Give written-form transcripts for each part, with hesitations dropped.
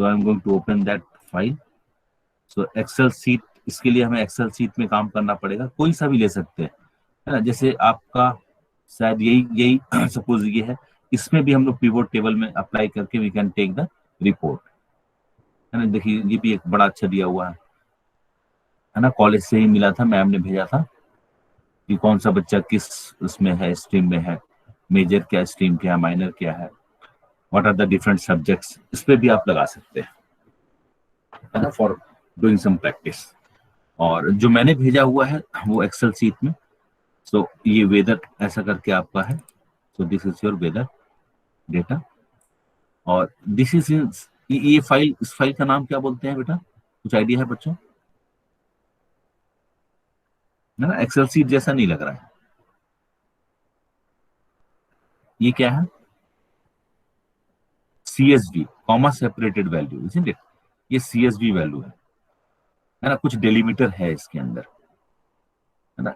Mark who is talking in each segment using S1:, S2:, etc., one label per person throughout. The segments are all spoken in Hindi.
S1: So I'm going to open that file. So Excel sheet, इसके लिए हमें एक्सेल सीट में काम करना पड़ेगा, कोई सा भी ले सकते हैं, है ना। जैसे आपका शायद यही सपोज ये है, इसमें भी हम लोग पिवोट टेबल में अप्लाई करके we can take the report, है ना। देखिए ये भी एक बड़ा अच्छा दिया हुआ है ना, कॉलेज से ही मिला था, मैम ने भेजा था कि कौन सा बच्चा किस उसमें है, स्ट्रीम में है, मेजर क्या, स्ट्रीम क्या, माइनर क्या है, what are the different subjects, इस पे भी आप लगा सकते हैं, है ना, फॉर डूइंग सम प्रैक्टिस। और जो मैंने भेजा हुआ है वो एक्सेल सीट में, सो ये वेदर ऐसा करके आपका है, so this is your weather data. और दिस इज ये फाइल, इस फाइल का नाम क्या बोलते हैं बेटा, कुछ आइडिया है बच्चों, है ना। एक्सेल सीट जैसा नहीं लग रहा है, ये क्या है, CSV comma separated value, isn't it, ये CSV वैल्यू है ना, कुछ डेलीमीटर है इसके अंदर, है ना।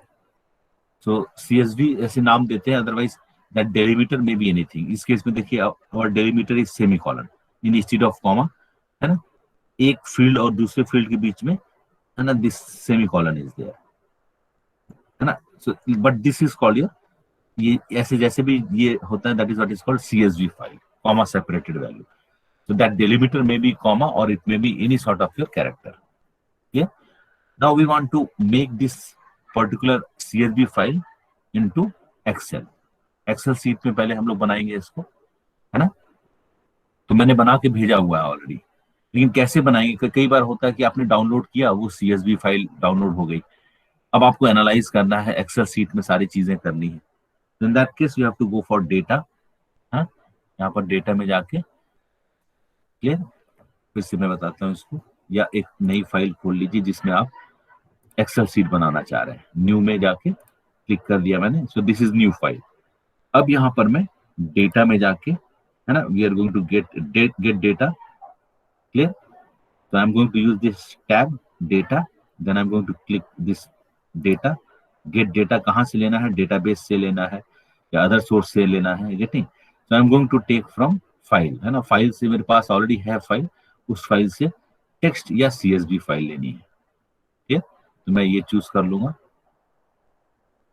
S1: सो CSV ऐसे नाम देते हैं, अदरवाइज दैट डेलीमीटर में बी एनीथिंग। इस केस में देखिए और delimiter is semicolon in instead of comma, है ना, एक फील्ड और दूसरे फील्ड के बीच में, है ना, दिस सेमीकोलन इज देयर, है ना। So but this is called your, ये ऐसे जैसे भी ये होता है, that is what is called CSV file, comma separated value. So that delimiter may be comma or it may be any sort of your character. Yeah. Now we want to make this particular CSV file into Excel. Excel sheet में पहले हम लोग बनाएंगे इसको, है ना। तो मैंने बना के भेजा हुआ है ऑलरेडी, लेकिन कैसे बनाएंगे, कई बार होता है कि आपने डाउनलोड किया, वो CSV फाइल डाउनलोड हो गई, अब आपको एनालाइज करना है, एक्सेल सीट में सारी चीजें करनी है। तो in that case you have to go for data, हाँ, यहाँ पर डेटा में जाके, क्लियर, फिर से मैं बताता हूँ इसको, या एक नई फाइल खोल लीजिए जिसमें आप एक्सेल सीट बनाना चाह रहे हैं, न्यू में जाके क्लिक कर दिया मैंने, so this is new file. अब यहाँ पर मैं डेटा में जाके, है ना, we are going to get data, clear. तो I am going to use this tab data, then I am going to click this data, get data कहाँ से लेना है, डेटाबेस से लेना है या अदर सोर्स से लेना है, getting. So I am going to take from file, है ना, फाइल से मेरे पास ऑलरेडी है फाइल, उस फाइल से टेक्स्ट या CSV फाइल लेनी है, ठीक है। तो मैं ये चूज कर लूंगा,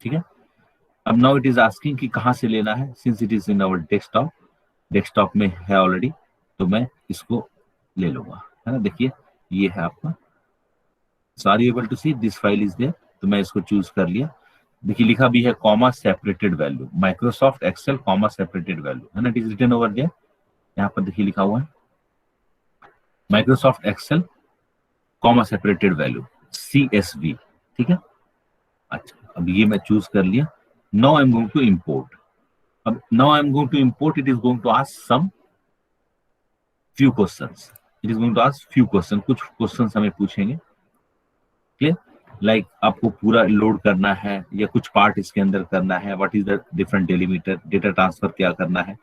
S1: ठीक है। अब नाउ इट इज आस्किंग कि कहाँ से लेना है, since it is in our desktop, desktop में है ऑलरेडी, तो मैं इसको ले लूंगा, है ना। देखिए ये है आपका, so are you able to see this file is there, तो मैं इसको चूज कर लिया। देखिए लिखा भी है comma separated value, Microsoft Excel comma separated value, है ना, it is written over there, यहाँ पर देखिए लिखा हुआ है Microsoft Excel comma separated value CSV, ठीक है। अच्छा, अब ये मैं चूज कर लिया। Now I am going to import, अब now I am going to import, it is going to ask some few questions, it is going to ask few question, कुछ क्वेश्चंस हमें पूछेंगे, क्लियर, लाइक आपको पूरा लोड करना है या कुछ पार्ट इसके अंदर करना है, what is the different delimiter, data transfer क्या करना है।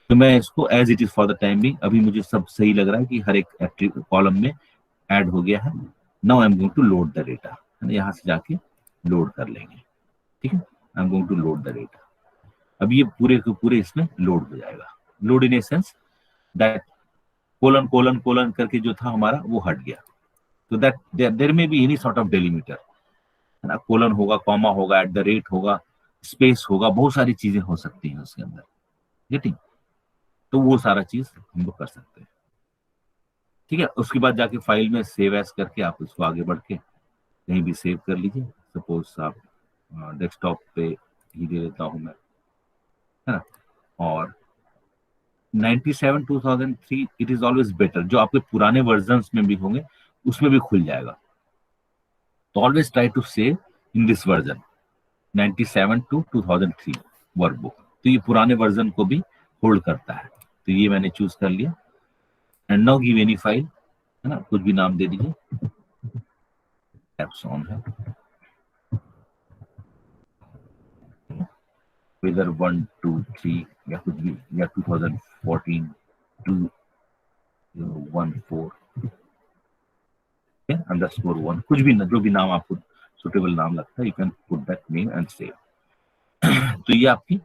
S1: तो मैं इसको as it is for the time भी, अभी मुझे सब सही लग रहा है कि हर एक कॉलम में ऐड हो गया है। Now I am going to load the data, है ना, यहाँ से जाके लोड कर लेंगे, ठीक है। I am going to load the data, अब ये पूरे के पूरे इसमें लोड हो जाएगा, load in a sense that colon colon colon करके जो था हमारा वो हट गया, तो दैट देयर में be any sort of delimiter, है ना, कोलन होगा, कॉमा होगा, एट द रेट होगा, स्पेस होगा, बहुत सारी चीजें हो सकती हैं उसके अंदर, गेटिंग। तो वो सारा चीज हम लोग कर सकते हैं, ठीक है। उसके बाद जाके फाइल में सेव एज करके आप इसको आगे बढ़ के कहीं भी सेव कर लीजिए, सपोज आप डेस्कटॉप पे ही दे देता हूं मैं, है ना। और 97 2003 इट इज ऑलवेज बेटर, जो आपके पुराने वर्जन में भी होंगे उसमें भी खुल जाएगा, तो always try to save in this version 97 to 2003 workbook, तो ये पुराने वर्जन को भी होल्ड करता है। तो ये मैंने चूज कर लिया, and now give any file, है ना, कुछ भी नाम दे दीजिए, एप्स ऑन है, वेदर 1 2 3 या कुछ भी, या 2014 2014 _1, कुछ भी, जो भी नाम आपको सुटेबल नाम लगता है, you can put that name and save. तो ये आपकी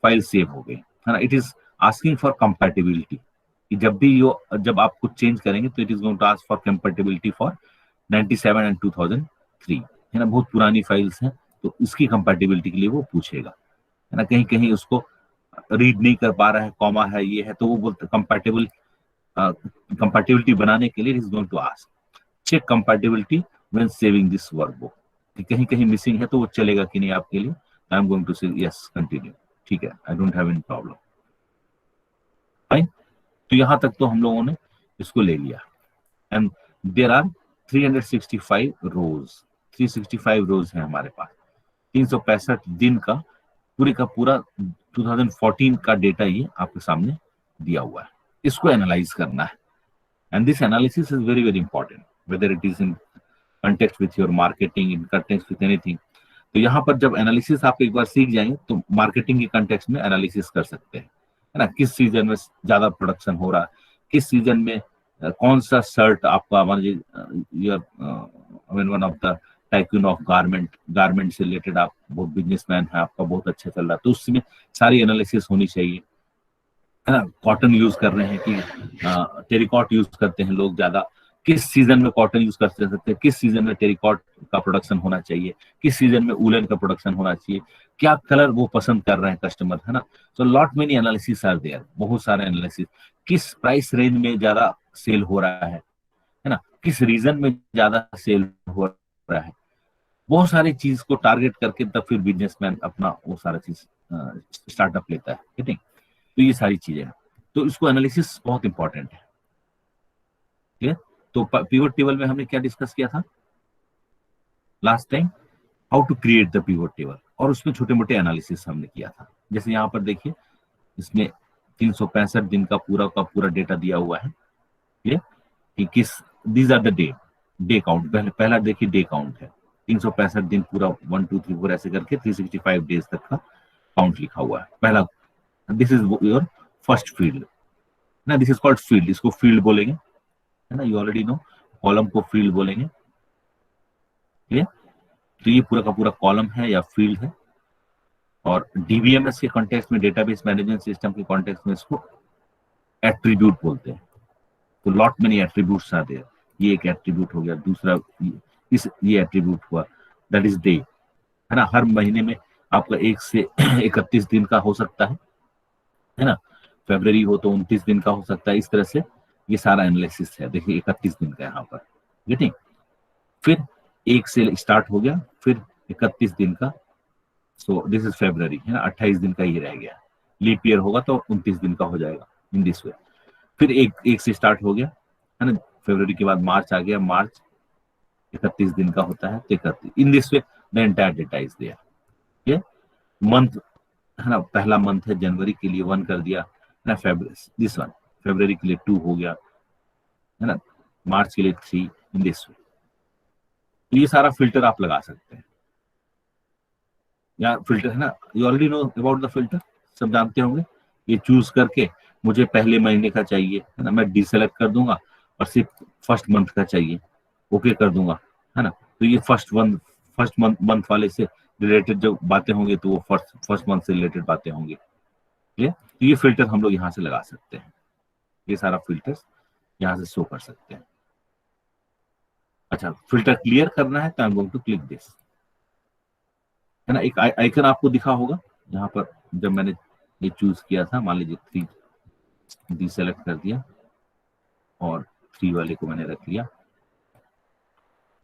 S1: फाइल सेव हो गई, है ना। It is asking for compatibility, कि जब आप कुछ चेंज करेंगे तो it is going to ask for compatibility for 97 and 2003, है ना, बहुत पुरानी फाइल्स हैं, तो इसकी कंपैटिबिलिटी के लिए वो पूछेगा, है ना। कहीं कहीं उसको रीड नहीं कर पा रहा है, कॉमा है, ये है, तो वो बोलते कंपैटिबिलिटी बनाने के लिए is going to ask check compatibility when saving this workbook, कि कहीं कहीं मिसिंग है तो वो चलेगा कि नहीं आपके लिए। आई एम गोइंग टू से यस कंटिन्यू, ठीक है, I don't have any problem, fine. तो यहां तक तो हम लोगों ने इसको ले लिया। एंड देयर आर 365 रोज, 365 रोज है हमारे पास, 365 दिन का पूरे का पूरा 2014 का डेटा ये आपके सामने दिया हुआ है। इसको एनालाइज करना है, and this analysis is very very important, whether it is in context with your marketing, in context with anything. तो यहाँ पर जब एनालिसिस आप एक बार सीख जाएंगे तो मार्केटिंग के कंटेक्स्ट में एनालिसिस कर सकते हैं, है ना। किस सीजन में ज्यादा प्रोडक्शन हो रहा है, किस सीजन में कौन सा शर्ट आपका, मान लीजिए one of the tycoon of garment से रिलेटेड आप बहुत बिजनेसमैन है, आपका बहुत अच्छा चल रहा है, तो उसमें सारी एनालिसिस होनी चाहिए, है ना। कॉटन यूज कर रहे हैं कि टेरिकॉट यूज करते हैं लोग ज्यादा, किस सीजन में कॉटन यूज कर सकते हैं, किस सीजन में टेरिकॉट का प्रोडक्शन होना चाहिए, किस सीजन में वूलन का प्रोडक्शन होना चाहिए, क्या कलर वो पसंद कर रहे हैं कस्टमर, है ना। तो lot many analysis are there, बहुत सारे एनालिसिस, किस प्राइस रेंज में ज्यादा सेल हो रहा है ना, किस रीजन में ज्यादा सेल हो रहा है, बहुत सारी चीज को टारगेट करके तब फिर बिजनेसमैन अपना वो सारा चीज स्टार्टअप लेता है, ठीक है। तो ये सारी चीजें हैं, तो इसको एनालिसिस बहुत इंपॉर्टेंट है, ठीक है। तो पिवट टेबल में हमने क्या डिस्कस किया था last time, how to create the pivot table, और उसमें छोटे मोटे एनालिसिस हमने किया था। जैसे यहाँ पर देखिए, इसमें 365 दिन का पूरा डेटा दिया हुआ है, ठीक है, कि किस, these are the day count, पहला देखिए डे काउंट है, 365 दिन पूरा 1 2 3 4 ऐसे करके 365 डेज तक का काउंट लिखा हुआ है पहला। This is your first field ना, दिस इज कॉल्ड फील्ड, इसको फील्ड बोलेंगे, है ना, यू ऑलरेडी नो, कॉलम को फील्ड बोलेंगे, ठीक है। तो ये पूरा का पूरा कॉलम है या फील्ड है, और डीबीएमएस के कॉन्टेक्स्ट में, डेटाबेस मैनेजमेंट सिस्टम के कॉन्टेक्स्ट में इसको एट्रीब्यूट बोलते हैं। तो lot many attributes are there, ये एक एट्रीब्यूट हो गया, दूसरा ये एट्रीब्यूट हुआ, दैट इज डे, है ना। हर महीने में आपका 1 से 31 दिन का हो सकता है ना, फरवरी हो तो 29 दिन का हो सकता है, इस तरह से ये सारा एनालिसिस है। देखिए 31 दिन का यहाँ पर, गेटिंग, फिर 1 से स्टार्ट हो गया, फिर 31 दिन का, सो दिस इज फरवरी, है ना, 28 दिन का ये रह गया, लीप ईयर होगा तो 29 दिन का हो जाएगा इन दिस वे। फिर एक से स्टार्ट हो गया, है ना, फरवरी के बाद मार्च आ गया, मार्च 31 दिन का होता है, तो 31 in this way the entire data is there, ये मंथ, है ना, पहला मंथ है जनवरी के लिए 1 कर दिया, है ना, फरवरी दिस वन, फरवरी के लिए 2 हो गया, है ना, मार्च के लिए 3 इन दिस वे। तो ये सारा फिल्टर आप लगा सकते हैं, या फिल्टर, है ना, you already know about the filter, सब जानते होंगे। ये चूज करके मुझे पहले महीने का चाहिए, है ना, मैं डिसेलेक्ट कर दूंगा और सिर्फ फर्स्ट मंथ का चाहिए, ओके कर दूंगा, है ना। तो ये फर्स्ट मंथ वाले से रिलेटेड जो बातें होंगी तो वो फर्स्ट मंथ से रिलेटेड बातें होंगी, ठीक है। तो ये फिल्टर हम लोग यहाँ से लगा सकते हैं, ये सारा फिल्टर्स यहाँ से शो कर सकते हैं। अच्छा, फिल्टर क्लियर करना है तो I am going to click this, है ना, एक आइकन आपको दिखा होगा यहाँ पर, जब मैंने ये चूज किया था, मान लीजिए 3 डिसेलेक्ट कर दिया और 3 वाले को मैंने रख लिया,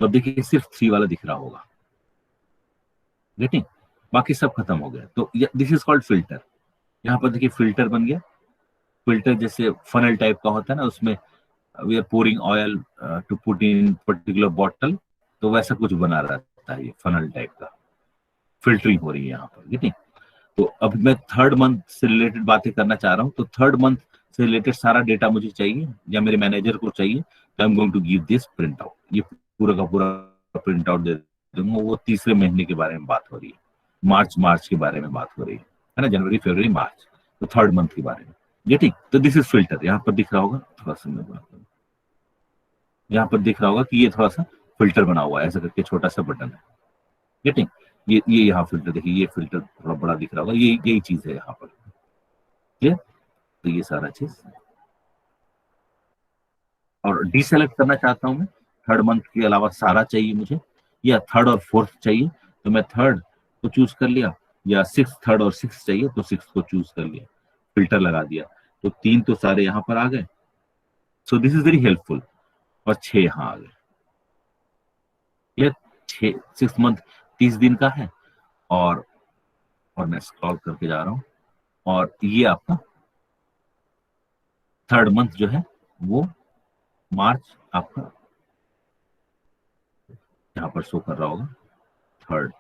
S1: तो अब देखिए सिर्फ 3 वाला दिख रहा होगा, गेटिंग, बाकी सब खत्म हो गया। तो दिस इज कॉल्ड फिल्टर। यहाँ पर देखिए फिल्टर बन गया, फिल्टर जैसे फनल टाइप का होता है ना, उसमें we are pouring oil to put in particular bottle, तो वैसा कुछ बना रहता है, ये फनल टाइप का फिल्टरिंग हो रही है यहाँ पर, गेटिंग। तो अब मैं थर्ड मंथ से रिलेटेड बातें करना चाह रहा हूँ, तो थर्ड मंथ से रिलेटेड सारा डेटा मुझे चाहिए या मेरे मैनेजर को चाहिए, तो I am going to give this print out, ये पूरा का पूरा प्रिंट आउट दे दूंगा। वो तीसरे महीने के बारे में बात हो रही है, मार्च के बारे में बात हो रही है ना, जनवरी फरवरी मार्च, तो थर्ड मंथ के बारे में, गेटिंग। तो दिस इज फिल्टर, यहाँ पर दिख रहा होगा, थोड़ा सा मैं बात करूँ, यहाँ पर दिख रहा होगा कि ये थोड़ा सा फिल्टर बना हुआ है, ऐसा करके छोटा सा बटन है, गेटिंग। ये यहाँ फिल्टर देखिए, ये फिल्टर थोड़ा बड़ा दिख रहा होगा, ये यही चीज है यहाँ पर, ठीक है। तो ये सारा चीज और डीसेलेक्ट करना चाहता हूँ मैं, थर्ड मंथ के अलावा सारा चाहिए मुझे, या थर्ड और फोर्थ चाहिए तो मैं थर्ड को चूज कर लिया, या सिक्स, थर्ड और सिक्स चाहिए तो सिक्स को चूज कर लिया, फिल्टर लगा दिया, तो 3 तो सारे यहाँ पर आ गए। सो दिस इज वेरी हेल्पफुल। और 6 यहाँ आ गए। ये 6 मंथ 30 दिन का है। और मैं स्क्रॉल करके जा रहा हूँ, और ये आपका थर्ड मंथ जो है वो मार्च आपका यहाँ पर शो कर रहा होगा। थर्ड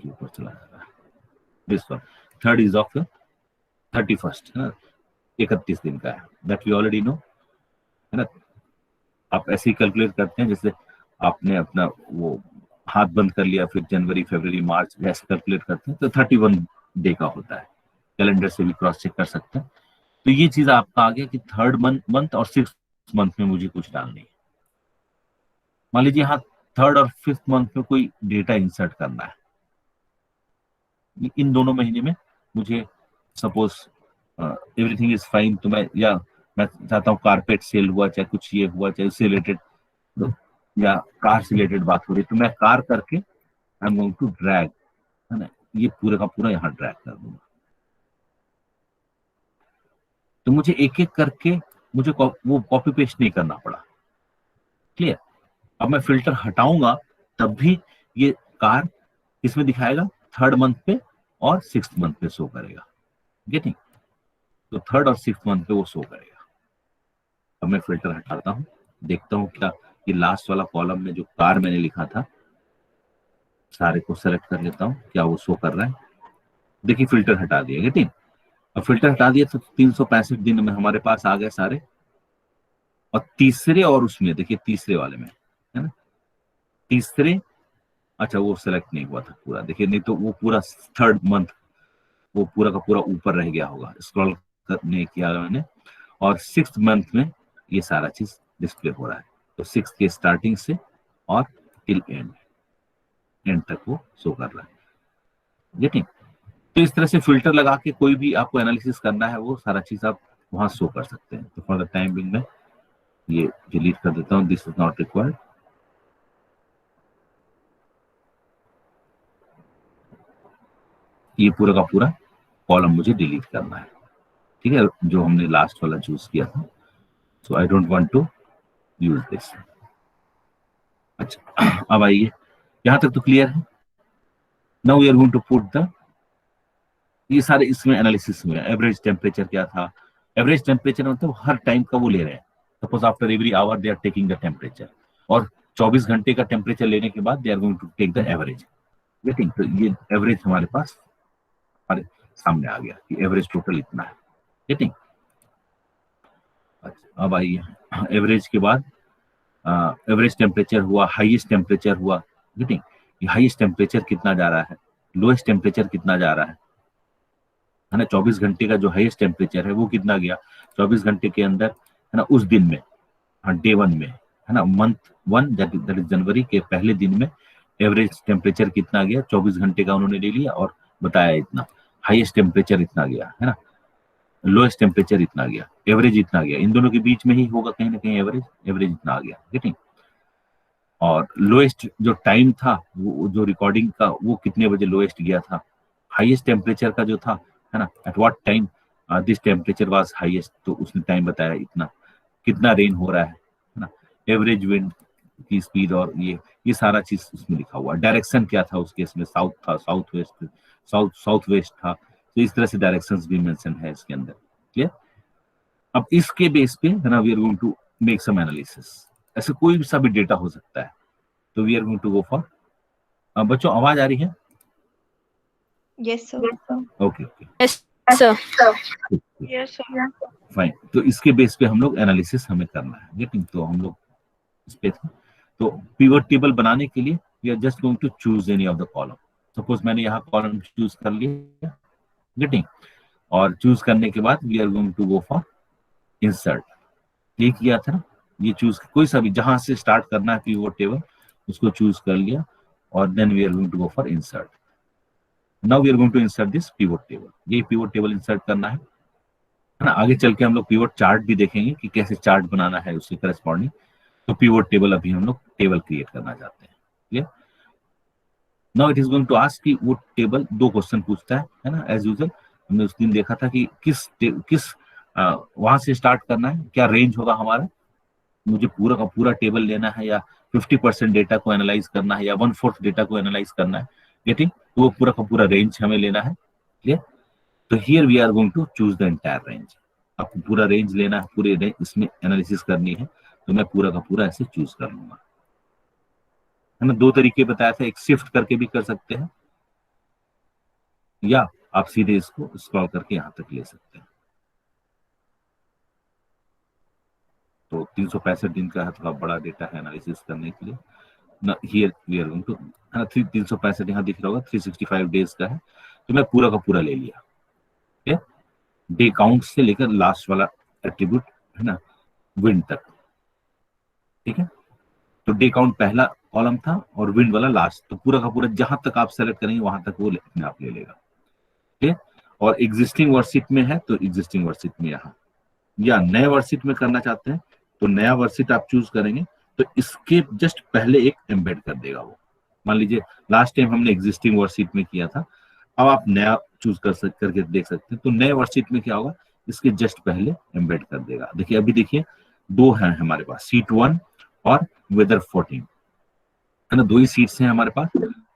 S1: ऊपर चला जा रहा है, this one third is of 31st, है ना, 31 दिन का है, दैट वी ऑलरेडी नो, है ना। आप ऐसे ही कैलकुलेट करते हैं जैसे आपने अपना वो हाथ बंद कर लिया, फिर जनवरी, फरवरी, मार्च ऐसे कैलकुलेट करते हैं, तो 31 डे का होता है। कैलेंडर से भी क्रॉस चेक कर सकते हैं। तो ये चीज आपका आ गया कि थर्ड मंथ और सिक्स मंथ में मुझे कुछ डालनी है। मान लीजिए यहाँ थर्ड और फिफ्थ मंथ में कोई डेटा इंसर्ट करना है, इन दोनों महीने में मुझे सपोज एवरीथिंग इज फाइन, तो मैं चाहता हूँ कारपेट सेल हुआ, चाहे कुछ ये हुआ, चाहे उससे रिलेटेड, या कार से रिलेटेड बात हो रही, तो मैं कार करके I am going to drag, है ना, ये पूरा का पूरा यहाँ ड्रैग कर दूंगा। तो मुझे एक एक करके मुझे वो कॉपी पेस्ट नहीं करना पड़ा। क्लियर। अब मैं फिल्टर हटाऊंगा तब भी ये कार इसमें दिखाएगा, थर्ड मंथ पे और सिक्स मंथ पे शो करेगा। गेटिंग। तो थर्ड और सिक्स मंथ पे वो शो करेगा। अब मैं फिल्टर हटाता हूँ, देखता हूँ क्या ये लास्ट वाला कॉलम में जो कार मैंने लिखा था, सारे को सेलेक्ट कर लेता हूँ, क्या वो शो कर रहा है। देखिए फिल्टर हटा दिया। गेटिंग। अब फिल्टर हटा दिया तो 365 दिन में हमारे पास आ गए सारे। और तीसरे, और उसमें देखिए तीसरे वाले में, है ना, तीसरे, अच्छा वो सेलेक्ट नहीं हुआ था पूरा, देखिए, नहीं तो वो पूरा थर्ड मंथ वो पूरा का पूरा ऊपर रह गया होगा, स्क्रॉल नहीं किया मैंने। और सिक्स मंथ में ये सारा चीज डिस्प्ले हो रहा है। तो सिक्स के स्टार्टिंग से और टिल एंड तक वो शो कर रहा है। गेटिंग। तो इस तरह से फिल्टर लगा के कोई भी आपको एनालिसिस करना है वो सारा चीज आप वहां शो कर सकते हैं। तो फॉर द टाइम बिंग में ये डिलीट कर देता हूँ, दिस इज नॉट रिक्वायर्ड। ये पूरा का पूरा कॉलम मुझे डिलीट करना है, ठीक है, जो हमने लास्ट वाला चूज किया था। So I don't want to use this. अच्छा, अब आइए, यहां तक तो क्लियर है। Now we are going to put the, ये सारे इसमें एनालिसिस हुए। एवरेज टेम्परेचर क्या था, एवरेज टेम्परेचर मतलब हर टाइम का वो ले रहे हैं। Suppose after every hour they are taking the temperature, और 24 घंटे का टेम्परेचर लेने के बाद they are going to take the average. Getting. तो ये एवरेज हमारे पास हमारे सामने आ गया कि एवरेज टोटल इतना है। गेटिंग। अच्छा, अब आइए एवरेज के बाद एवरेज टेम्परेचर हुआ, हाईएस्ट टेम्परेचर हुआ। गेटिंग। ये हाईएस्ट टेम्परेचर कितना जा रहा है, लोएस्ट टेम्परेचर कितना जा रहा है ना। 24 घंटे का जो हाईएस्ट टेम्परेचर है वो कितना गया 24 घंटे के अंदर, है ना, उस दिन में, हाँ, डे वन में, है ना, मंथ वन दैट इज जनवरी के पहले दिन में एवरेज टेम्परेचर कितना गया, 24 घंटे का उन्होंने ले लिया और बताया इतना। हाईएस्ट टेम्परेचर इतना गया, है ना, लोएस्ट टेम्परेचर इतना गया, एवरेज इतना गया, इन दोनों के बीच में ही होगा कहीं ना कहीं एवरेज, एवरेज इतना आ गया। ठीक। और लोएस्ट जो टाइम था, वो जो रिकॉर्डिंग का, वो कितने बजे लोएस्ट गया था, हाईएस्ट टेम्परेचर का जो था, है ना, at what time this temperature was highest, तो उसने टाइम बताया इतना, कितना रेन हो रहा है ना, एवरेज विंड की स्पीड, और ये सारा चीज उसमें लिखा हुआ। डायरेक्शन क्या था उस केस में, साउथ था, साउथ वेस्ट, साउथ वेस्ट था, तो इस तरह से डायरेक्शंस भी मेंशन है इसके अंदर। क्लियर। अब इसके बेस पे, है ना, we are going to make some analysis. ऐसे कोई भी सा भी डेटा हो सकता है, तो we are going to go for, बच्चों आवाज आ रही है?
S2: Yes sir.
S1: Okay okay,
S3: yes sir.
S2: Yes sir.
S1: Fine. तो इसके बेस पे हम लोग एनालिसिस हमें करना है। गेटिंग। तो हम लोग इस पे थे। तो पिवट टेबल बनाने के लिए we are just going to choose any of the column. Suppose मैंने यहाँ कॉलम चूज कर लिया। गेटिंग। और चूज करने के बाद we are going to go for insert. ये किया था ना, ये चूज कोई सा भी जहां से स्टार्ट करना है पिवट टेबल, उसको चूज कर लिया, और then we are going to go for insert. Now we are going to insert this pivot table. ये पिवट टेबल इंसर्ट करना है है ना। आगे चल के हम लोग पिवट चार्ट भी देखेंगे कि कैसे चार्ट बनाना है उसके करस्पॉन्डिंग। तो पिवट टेबल अभी हम लोग टेबल क्रिएट करना चाहते हैं। Clear. Now it is going to ask कि वो टेबल दो क्वेश्चन पूछता है ना। एज यूजुअल हमने उस दिन देखा था कि किस वहां से स्टार्ट करना है, क्या रेंज होगा हमारा, मुझे पूरा का पूरा टेबल लेना है या 50% डेटा को एनालाइज करना है या 1/4 डेटा को एनालाइज करना है। गेटिंग। तो वो पूरा का पूरा रेंज हमें लेना है। क्लियर। तो here we are going to choose the entire range. आपको पूरा रेंज लेना है, पूरे रेंज इसमें एनालिसिस करनी है, तो मैं पूरा का पूरा ऐसे चूज कर लूंगा। है ना। दो तरीके बताया था, एक शिफ्ट करके भी कर सकते हैं या आप सीधे इसको स्क्रॉल करके यहां तक ले सकते हैं। तो 365 दिन का है, थोड़ा बड़ा डेटा है एनालिसिस करने के लिए ना। Here we are going to, है ना, 365 यहाँ दिख रहा होगा, 365 डेज का है, तो मैं पूरा का पूरा ले लिया। ठीक है। डे काउंट से लेकर लास्ट वाला एट्रीब्यूट, है ना, विंड तक। ठीक है। तो डे काउंट पहला कॉलम था और विंड वाला लास्ट, तो पूरा का पूरा जहां तक आप सेलेक्ट करेंगे वहां तक वो अपने आप ले लेगा। ठीक है। और एग्जिस्टिंग वर्कशीट में है तो एग्जिस्टिंग वर्कशीट में यहाँ, या नए वर्कशीट में करना चाहते हैं तो नया वर्कशीट आप चूज करेंगे तो इसके जस्ट पहले एक एम्बेड कर देगा वो। मान लीजिए लास्ट टाइम हमने एग्जिस्टिंग वर्कशीट में किया था, अब आप नया चूज करके देख सकते हैं। तो नए वर्कशीट में क्या होगा, इसके जस्ट पहले एम्बेड कर देगा। देखिए अभी देखिए दो हैं हमारे पास, सीट 1 और वेदर 14, है ना, दो ही सीट्स हैं हमारे पास।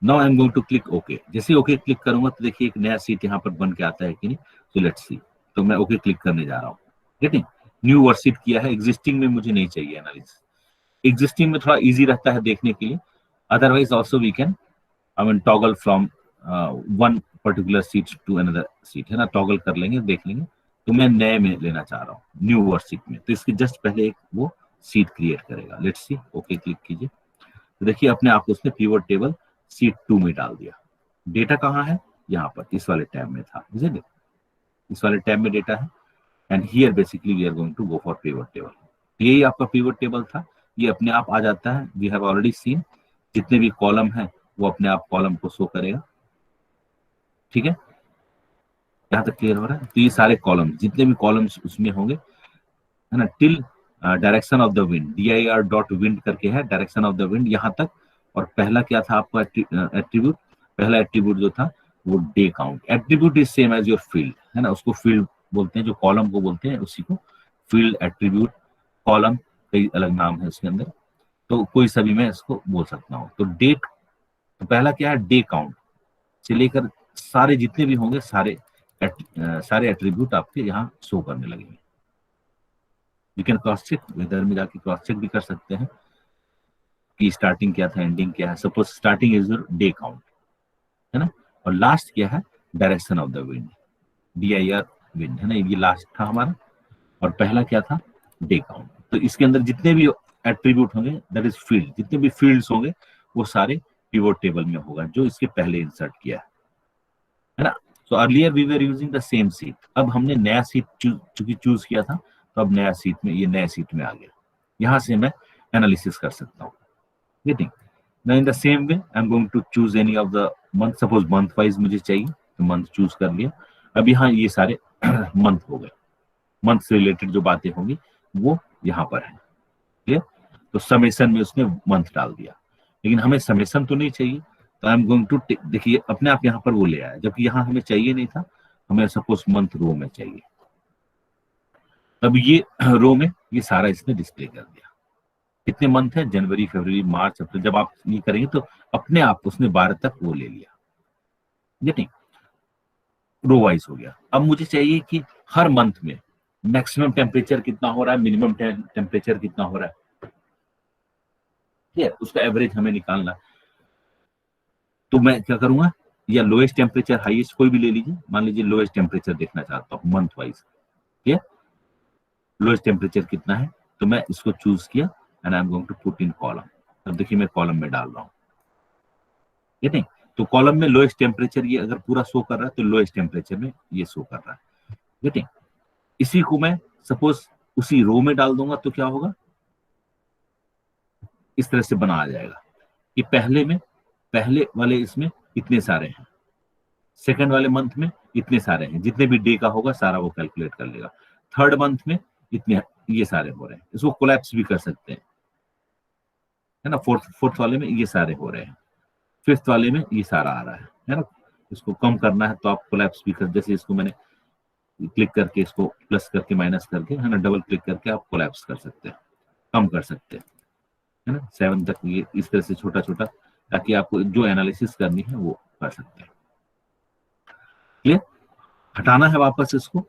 S1: Now I am going to click okay. जैसे ओके क्लिक करूंगा तो देखिए एक नया सीट यहाँ पर बन के आता है कि नहीं। तो लेट्स सी। तो मैं ओके क्लिक करने जा रहा हूँ। गेटिंग। न्यू वर्कशीट किया है, एग्जिस्टिंग में मुझे नहीं चाहिए एनालिसिस। एग्जिस्टिंग में थोड़ा इजी रहता है देखने के लिए, otherwise also we can I mean toggle from one particular sheet to another sheet, है ना, टॉगल कर लेंगे, देख लेंगे। तो मैं नए में लेना चाह रहा हूँ न्यू वर्कशीट में, तो इसके जस्ट पहले एक वो सीट क्रिएट करेगा। Let's see. ओके क्लिक कीजिए। तो देखिए अपने आप उसने पिवट टेबल सीट 2 में डाल दिया। डेटा कहाँ है, यहाँ पर इस वाले टैब में था, इस वाले टैब में डेटा है। And here basically we are going to go for pivot table. यही आपका पिवट टेबल था, ये अपने आप आ जाता है। वी हैव ऑलरेडी सीन जितने भी कॉलम है वो अपने आप कॉलम को शो करेगा। ठीक है। यहाँ तक क्लियर हो रहा है। तो ये सारे कॉलम जितने भी कॉलम्स उसमें होंगे, है ना, till direction of the wind, dir.wind करके है डायरेक्शन ऑफ द विंड यहाँ तक। और पहला क्या था आपका एट्रीब्यूट, पहला एट्रीब्यूट जो था वो day count. Attribute is same as your field, है ना, उसको फील्ड बोलते हैं, जो कॉलम को बोलते हैं उसी को फील्ड, एट्रीब्यूट, कॉलम, कई अलग नाम है उसके अंदर, तो कोई सा भी मैं इसको बोल सकता हूँ। तो डेट, तो पहला क्या है, डे काउंट से लेकर सारे जितने भी होंगे सारे एट्रीब्यूट आपके यहाँ शो करने लगेंगे। You can cross check, weather में जाके क्रॉस चेक भी कर सकते हैं कि स्टार्टिंग क्या था, एंडिंग क्या है। Suppose starting is your day count, है ना, और लास्ट क्या है, direction of the wind, dir wind, है ना, ये लास्ट था हमारा। और पहला क्या था, डे काउंट। तो इसके अंदर जितने भी एट्रीब्यूट होंगे, दैट इज फील्ड, जितने भी फील्ड्स होंगे वो सारे पिवट टेबल में होगा जो इसके पहले इंसर्ट किया है ना। So earlier we were using the same sheet, अब हमने नया सीट चूंकि चूज किया था, तो अब नया सीट में, ये नया सीट में आ गया, यहां से मैं एनालिसिस कर सकता हूँ। Getting. Now in the same way I'm going to choose any of the month, suppose month wise मुझे चाहिए तो मंथ चूज कर लिया। अब यहाँ ये सारे मंथ हो गए, मंथ से रिलेटेड जो बातें होंगी वो यहाँ पर है। क्लियर। तो समेशन में उसने मंथ डाल दिया, लेकिन हमें समेशन तो नहीं चाहिए, तो आई एम गोइंग टू, देखिए अपने आप यहाँ पर वो ले आया, जबकि यहाँ हमें चाहिए नहीं था, हमें सपोज मंथ रो में चाहिए। अब ये रो में ये सारा इसने डिस्प्ले कर दिया। कितने मंथ है, जनवरी, फरवरी, मार्च, अप्रैल। जब आप ये करेंगे तो अपने आप उसने 12 तक वो ले लिया। गेटिंग। रो वाइज हो गया। अब मुझे चाहिए कि हर मंथ में मैक्सिमम टेम्परेचर कितना हो रहा है, मिनिमम टेम्परेचर कितना हो रहा है, ठीक है, उसका एवरेज हमें निकालना। तो मैं क्या करूंगा, या लोएस्ट टेम्परेचर हाईएस्ट कोई भी ले लीजिए, मान लीजिए लोएस्ट टेम्परेचर देखना चाहता हूँ मंथ वाइज। ठीक है। लोएस्ट टेम्परेचर कितना है, तो मैं इसको चूज किया and I am going to put in column. अब देखिए मैं कॉलम में डाल रहा हूँ। ठीक है। तो कॉलम में लोएस्ट टेम्परेचर ये अगर पूरा शो कर रहा है तो लोएस्ट टेम्परेचर में ये शो कर रहा है। ठीक है। इसी को मैं सपोज उसी रो में डाल दूंगा तो क्या होगा, इस तरह से बना आ जाएगा कि पहले वाले इसमें इतने सारे हैं, सेकंड वाले मंथ में इतने सारे हैं, जितने भी डे का होगा सारा वो कैलकुलेट कर लेगा। थर्ड मंथ में इतने ये सारे हो रहे हैं, इसको कोलैप्स भी कर सकते हैं, है ना। फोर्थ वाले में ये सारे हो रहे हैं, फिफ्थ वाले में ये सारा आ रहा है ना। इसको कम करना है तो आप कोलैप्स भी कर, जैसे इसको मैंने क्लिक करके इसको प्लस करके माइनस करके, है ना, डबल क्लिक करके आप कोलैप्स कर सकते हैं, कम कर सकते हैं, है ना, 7 तक ये इस तरह से छोटा छोटा, ताकि आपको जो एनालिसिस करनी है वो कर सकते हैं। क्लियर? हटाना है वापस इसको,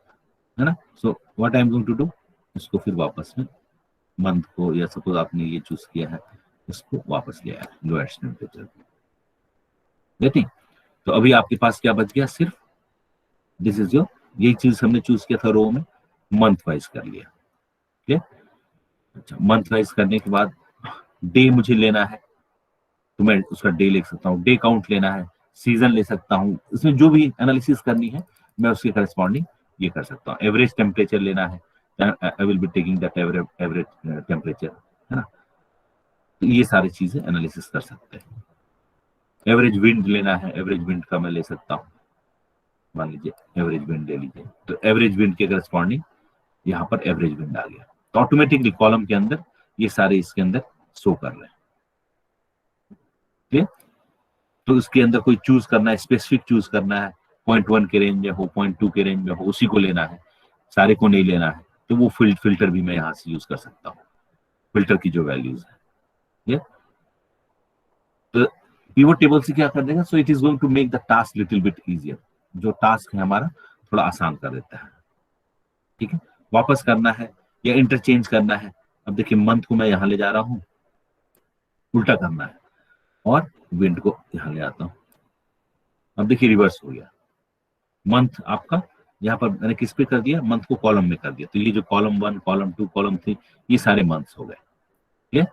S1: है ना। So what I am going to do, इसको फिर वापस में मंथ को, या सपोज आपने ये चूज किया है, इसको वापस ले आया लोएस्ट टेम्परेचर, देखिए। तो अभी आपके पास क्या बच गया, सिर्फ दिस इज योर, यही चीज हमने चूज किया था रो में, मंथ वाइज कर लिया। ठीक है, अच्छा, मंथ वाइज करने के बाद डे मुझे लेना है, तो मैं उसका डे लिख सकता हूँ, डे काउंट लेना है, सीजन ले सकता हूँ, इसमें जो भी एनालिसिस करनी है मैं उसके करस्पॉन्डिंग ये कर सकता हूँ। एवरेज टेम्परेचर लेना है, I will be taking that average temperature, है ना। तो ये सारी चीजें एनालिसिस कर सकते हैं। एवरेज विंड लेना है, एवरेज विंड का मैं ले सकता हूँ, मान लीजिए एवरेज विंड ले लीजिए, तो एवरेज विंड के करस्पॉन्डिंग यहाँ पर एवरेज विंड आ गया, तो ऑटोमेटिकली कॉलम के अंदर ये सारे इसके अंदर शो कर रहे हैं। ठीक है, तो इसके अंदर कोई चूज करना है, स्पेसिफिक चूज करना है, 0.1 के रेंज में हो, 0.2 के रेंज में हो, उसी को लेना है, सारे को नहीं लेना है, तो वो फिल्टर भी मैं यहाँ से यूज कर सकता हूँ, फिल्टर की जो वैल्यूज है। तो पिवट टेबल से क्या कर देगा, so it is going to make the task little bit easier, जो टास्क है हमारा थोड़ा आसान कर देता है। ठीक है, वापस करना है या इंटरचेंज करना है, अब देखिए मंथ को मैं यहाँ ले जा रहा हूँ, उल्टा करना है, और विंड को यहाँ ले आता हूँ, अब देखिए रिवर्स हो गया। मंथ आपका यहाँ पर मैंने किस पे कर दिया, मंथ को कॉलम में कर दिया, तो ये जो कॉलम 1, कॉलम 2, कॉलम 3, ये सारे मंथ्स हो गए। ठीक है,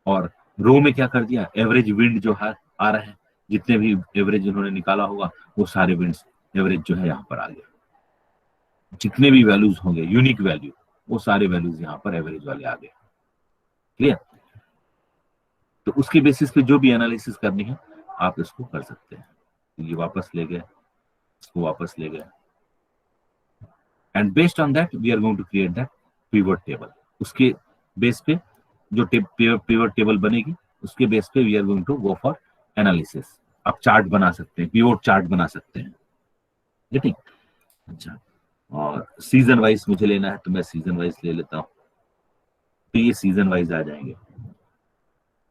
S1: और रो में क्या कर दिया, एवरेज विंड जो है आ रहा है, जितने भी एवरेज उन्होंने निकाला होगा वो सारे विंड्स एवरेज जो है यहाँ पर आ गया, जितने भी वैल्यूज होंगे यूनिक वैल्यू, वो सारे वैल्यूज यहाँ पर एवरेज वाले आ गए। क्लियर? तो उसके बेसिस पे जो भी एनालिसिस करनी है आप इसको कर सकते हैं। ये वापस ले गए, इसको वापस ले गए, and based on that we are going to create that pivot table. उसके बेस पे जो पिवट टेबल बनेगी, उसके बेस पे we are going to go for analysis. आप चार्ट बना सकते हैं, पिवट चार्ट बना सकते हैं, ठीक। अच्छा, और सीजन वाइज मुझे लेना है, तो मैं सीजन वाइज ले लेता हूँ, तो ये सीजन वाइज आ जाएंगे,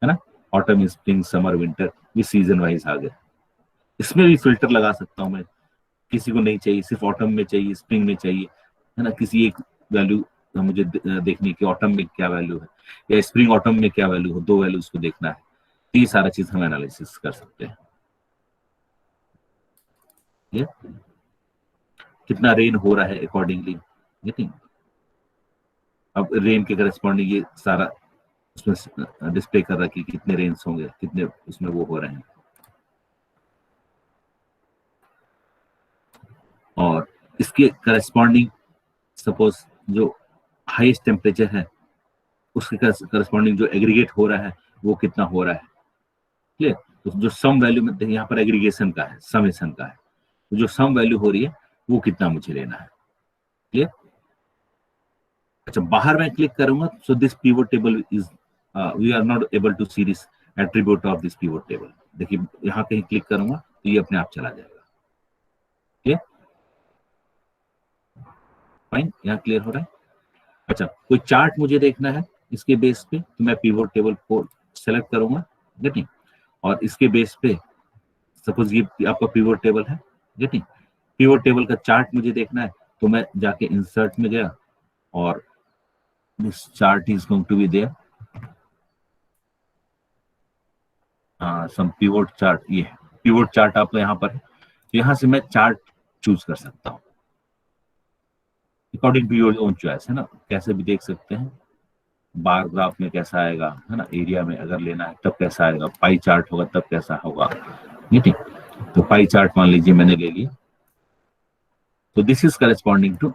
S1: है ना। ऑटम, स्प्रिंग, समर, विंटर, ये सीजन वाइज आ गए। इसमें भी फिल्टर लगा सकता हूँ मैं, किसी को नहीं चाहिए, सिर्फ ऑटम में चाहिए, स्प्रिंग में चाहिए, है ना, किसी एक वैल्यू मुझे देखनी कि ऑटम में क्या वैल्यू है, या स्प्रिंग ऑटम में क्या वैल्यू हो, 2 वैल्यूज को देखना है, तो ये सारा चीज हम एनालिसिस कर सकते हैं। ये कितना रेन हो रहा है अकॉर्डिंगली, ठीक। अब रेन के करस्पॉन्डिंग ये सारा उसमें डिस्प्ले कर रहा है कि कितने रेन्स होंगे, कितने उसमें वो हो रहे हैं। और इसके करस्पॉन्डिंग सपोज जो हाईएस्ट टेम्परेचर है, उसके करस्पॉन्डिंग जो एग्रीगेट हो रहा है वो कितना हो रहा है। क्लियर? तो जो सम वैल्यू में यहाँ पर एग्रीगेशन का है, समेशन का है, तो जो सम वैल्यू हो रही है वो कितना मुझे लेना है। क्लियर? अच्छा, बाहर मैं क्लिक करूंगा, so this pivot table is, we are not able to see this attribute of this pivot table. देखिए यहाँ कहीं क्लिक करूंगा तो ये अपने आप चला जाएगा। क्लियर? फाइन, यहाँ क्लियर हो रहा है। अच्छा, कोई चार्ट मुझे देखना है इसके बेस पे, तो मैं पिवट टेबल को सेलेक्ट करूंगा, ठीक। और इसके बेस पे सपोज ये आपका पिवट टेबल है, ठीक। पिवट टेबल का चार्ट मुझे देखना है, तो मैं जाके इंसर्ट में गया, और this chart is going to be there, some pivot chart, ये पिवट चार्ट आपका यहाँ पर है, तो यहाँ से मैं चार्ट चूज कर सकता हूँ according to your own choice, है ना, कैसे भी देख सकते हैं। बार ग्राफ में कैसा आएगा, है ना, एरिया में अगर लेना है तब कैसा आएगा, पाई चार्ट होगा तब कैसा होगा, ठीक। तो पाई चार्ट मान लीजिए मैंने ले लिया, तो दिस इज करस्पॉन्डिंग टू,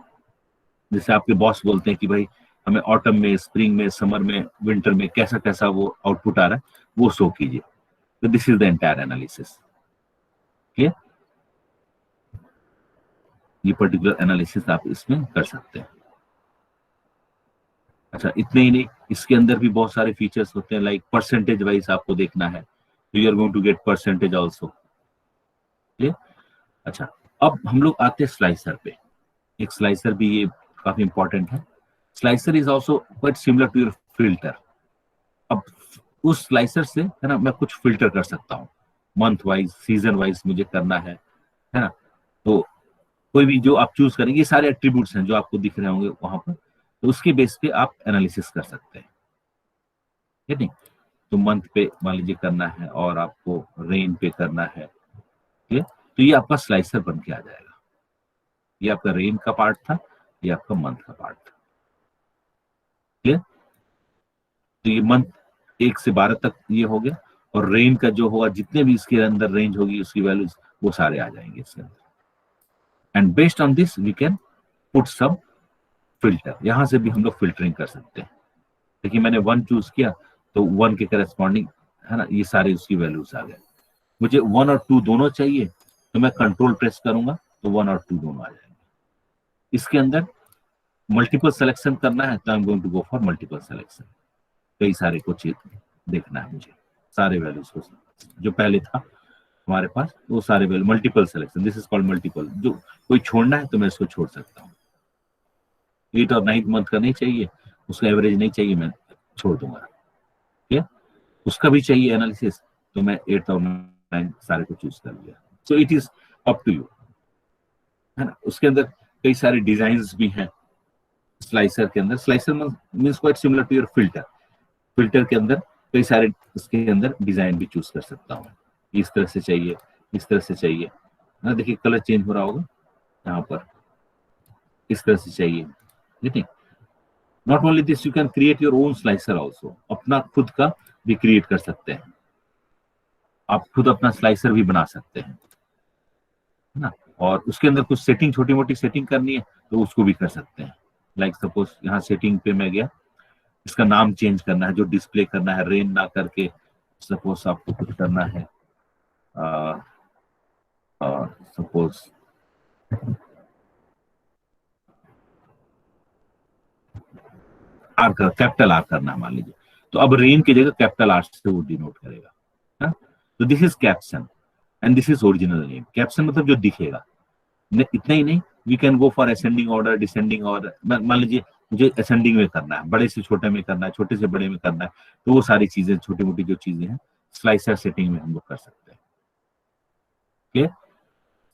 S1: जैसे आपके बॉस बोलते हैं कि भाई हमें ऑटम में, स्प्रिंग में, समर में, विंटर में कैसा कैसा वो आउटपुट आ रहा है वो शो कीजिए। तो this is the entire analysis. ठीक है, ये पर्टिकुलर एनालिसिस आप इसमें कर सकते हैं। अच्छा, इतने ही नहीं, इसके अंदर भी बहुत सारे फीचर्स होते हैं, लाइक परसेंटेज वाइज आपको देखना है, तो you are going to get percentage also. ये अच्छा, अब हम लोग आते हैं स्लाइसर पे। एक स्लाइसर भी ये काफी इंपॉर्टेंट है। Slicer is also quite similar to your filter. अब उस स्लाइसर से है ना मैं कुछ फिल्टर कर सकता हूँ, मंथ वाइज, सीजन वाइज मुझे करना है ना। तो कोई भी जो आप चूज करेंगे, ये सारे एट्रीब्यूट्स हैं जो आपको दिख रहे होंगे वहां पर, तो उसके बेस पे आप एनालिसिस कर सकते हैं, ठीक है नहीं। तो मंथ पे मान लीजिए करना है और आपको रेन पे करना है, ठीक है, तो ये आपका स्लाइसर बन के आ जाएगा। ये आपका रेन का पार्ट था, ये आपका मंथ का पार्ट था, ठीक है। तो ये मंथ 1 से 12 तक ये हो गया, और रेन का जो होगा, जितने भी इसके अंदर रेंज होगी उसकी वैल्यूज वो सारे आ जाएंगे इसके अंदर। And based on this we can put some filter. यहां से भी हम लोग फिल्टरिंग कर सकते हैं। देखिए मैंने 1 चूज किया, तो 1 के करस्पॉन्डिंग है ना ये सारे उसकी वैल्यूज आ गए। मुझे 1 और 2 दोनों चाहिए, तो मैं कंट्रोल प्रेस करूंगा तो 1 और 2 दोनों आ जाएंगे। इसके अंदर मल्टीपल सिलेक्शन करना है, तो I am going to go for multiple selection. कई सारे को चीज देखना है मुझे, सारे वैल्यूज को, जो पहले था हमारे पास वो सारे value, multiple selection, this is called multiple. जो कोई छोड़ना है तो मैं इसको छोड़ सकता हूँ। 8 और 9 मंथ का नहीं चाहिए, उसका एवरेज नहीं चाहिए, मैं छोड़ दूंगा, ठीक है। उसका भी चाहिए एनालिसिस, तो मैं 8 और 9 सारे को चूज कर लिया। So it is up to you, है ना। उसके अंदर कई सारे डिजाइन भी हैं स्लाइसर के अंदर। Slicer means quite similar to your filter. Filter के अंदर कई सारे इसके अंदर डिजाइन भी चूज कर सकता हूँ। इस तरह से चाहिए, इस तरह से चाहिए ना, देखिए कलर चेंज हो रहा होगा यहाँ पर, इस तरह से चाहिए, ठीक है। Not only this, you can create your own slicer also. अपना खुद का भी क्रिएट कर सकते हैं, आप खुद अपना स्लाइसर भी बना सकते हैं, है ना। और उसके अंदर कुछ सेटिंग, छोटी मोटी सेटिंग करनी है तो उसको भी कर सकते हैं। लाइक सपोज यहाँ सेटिंग पे मैं गया, इसका नाम चेंज करना है, जो डिस्प्ले करना है रेन ना करके, सपोज आपको कुछ करना है, सपोज आर, कैपिटल आर करना है मान लीजिए, तो अब रेन की जगह कैपिटल आर से वो डिनोट करेगा, है? तो this is caption and this is original name. Caption मतलब जो दिखेगा, इतना ही नहीं, we can go for ascending order, descending order. मान लीजिए मुझे असेंडिंग में करना है, बड़े से छोटे में करना है, छोटे से बड़े में करना है, तो वो सारी चीजें, छोटी मोटी जो चीजें हैं स्लाइसर सेटिंग में हम लोग कर सकते हैं, ओके।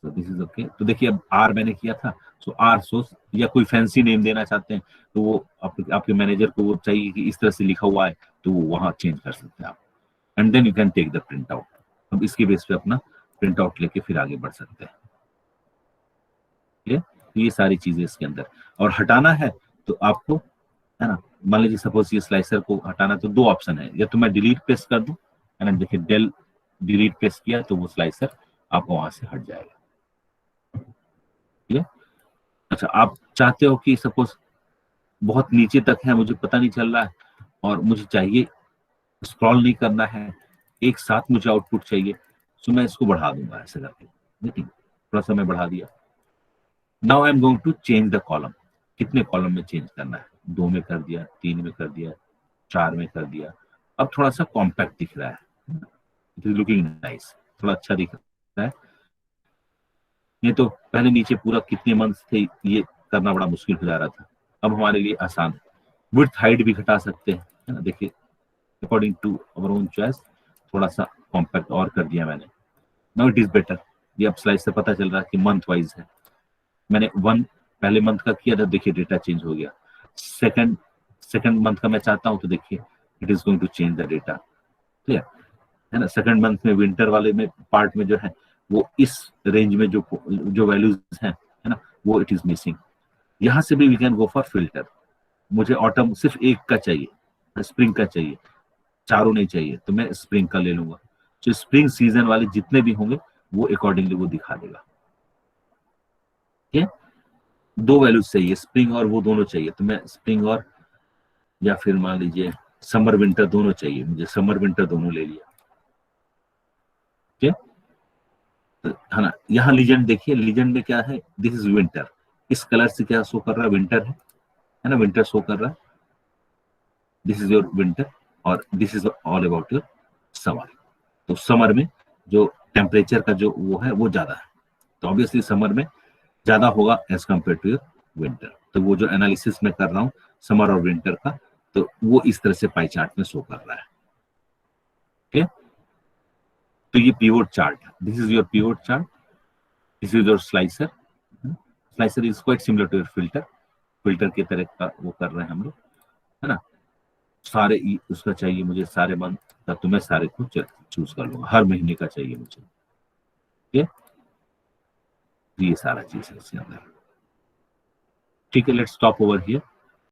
S1: तो दिस इज ओके। तो देखिए अब आर मैंने किया था, सो आर सोर्स, या कोई फैंसी नेम देना चाहते हैं तो वो आपके मैनेजर को वो चाहिए कि इस तरह से लिखा हुआ है, तो वो वहां चेंज कर सकते हैं आप। And then you can take the print out. अब इसके बेस पे अपना प्रिंट आउट लेके फिर आगे बढ़ सकते हैं, तो ये सारी चीजें इसके अंदर। और हटाना है तो आपको, है ना, मान लीजिए सपोज ये स्लाइसर को हटाना, तो 2 ऑप्शन है, या तो मैं डिलीट पेस्ट कर दूं, है ना, देखिए डेल डिलीट पेस्ट किया तो वो स्लाइसर आपको वहां से हट जाएगा, ठीक है। अच्छा, आप चाहते हो कि सपोज बहुत नीचे तक है, मुझे पता नहीं चल रहा है, और मुझे चाहिए, स्क्रॉल नहीं करना है, एक साथ मुझे आउटपुट चाहिए, तो मैं इसको बढ़ा दूंगा ऐसे करके, ठीक, थोड़ा सा मैं बढ़ा दिया। Now I am going to change the column. कितने कॉलम में चेंज करना है, 2 में कर दिया, 3 में कर दिया, 4 में कर दिया। अब थोड़ा सा कॉम्पैक्ट दिख रहा है, इट इज लुकिंग नाइस, थोड़ा अच्छा दिख रहा है। ये तो पहले नीचे पूरा कितने मंथ थे ये करना बड़ा मुश्किल हो जा रहा था, अब हमारे लिए आसान है। विड्थ हाइट भी घटा सकते हैं, है ना, देखिए according to our own choice, थोड़ा सा कॉम्पैक्ट और कर दिया मैंने। Now it is better. ये अब स्लाइड से पता चल रहा है कि मंथ वाइज है। मैंने 1 पहले मंथ का किया था, देखिए डेटा चेंज हो गया। सेकंड सेकंड मंथ का मैं चाहता हूं, तो देखिए it is going to change the data, clear, है ना। सेकंड मंथ में विंटर वाले में पार्ट में जो है वो इस रेंज में जो जो वैल्यूज हैं, है ना, वो इट इज मिसिंग। यहां से भी we can go for filter. मुझे ऑटम सिर्फ एक का चाहिए, स्प्रिंग का चाहिए, चारों नहीं चाहिए, तो मैं स्प्रिंग का ले लूंगा। तो स्प्रिंग सीजन वाले जितने भी होंगे वो अकॉर्डिंगली वो दिखा देगा, ठीक है। 2 वैल्यूज चाहिए, स्प्रिंग और वो दोनों चाहिए, तो मैं स्प्रिंग और, या फिर मान लीजिए समर विंटर दोनों चाहिए, मुझे समर विंटर दोनों ले लिया, ठीक है। तो है ना, यहाँ लीजेंड देखिए, लीजेंड में क्या है, दिस इज विंटर, इस कलर से क्या शो कर रहा है, विंटर है ना, विंटर शो कर रहा है। दिस इज योर विंटर और this is all about your summer. तो समर में जो टेम्परेचर का जो वो है वो ज्यादा है, तो ऑब्वियसली समर में ज्यादा होगा as compare to your winter. तो वो जो एनालिसिस मैं कर रहा हूँ समर और विंटर का, तो वो इस तरह से पाई चार्ट में शो कर रहा है। ओके, तो ये pivot chart, this is your pivot chart, this is your slicer. Slicer is quite similar to your filter, filter के तरह का वो कर रहे हैं हम लोग, है ना। सारे उसका चाहिए मुझे सारे मंथ का, तो मैं सारे को चूज कर लूंगा, हर महीने का चाहिए मुझे। ठीक है, ये सारा चीज है इसके अंदर। ठीक है, लेट्स स्टॉप ओवर हियर।